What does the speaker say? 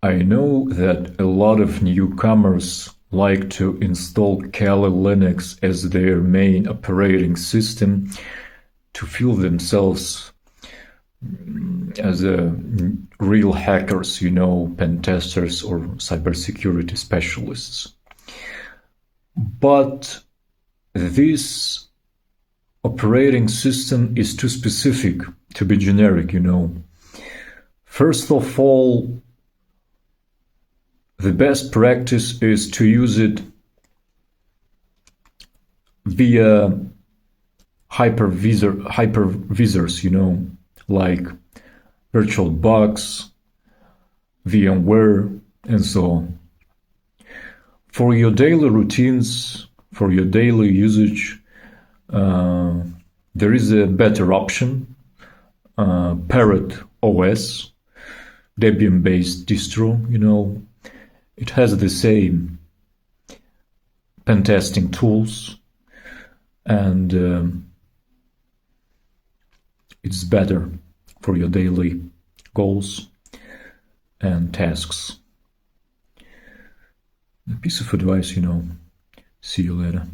I know that a lot of newcomers like to install Kali Linux as their main operating system to feel themselves as real hackers, pen testers or cybersecurity specialists. But this operating system is too specific to be generic, First of all, the best practice is to use it via hypervisors, like VirtualBox, VMware, and so on. For your daily routines, for your daily usage, there is a better option, Parrot OS, Debian-based distro, It has the same pen testing tools, and it's better for your daily goals and tasks. A piece of advice, See you later.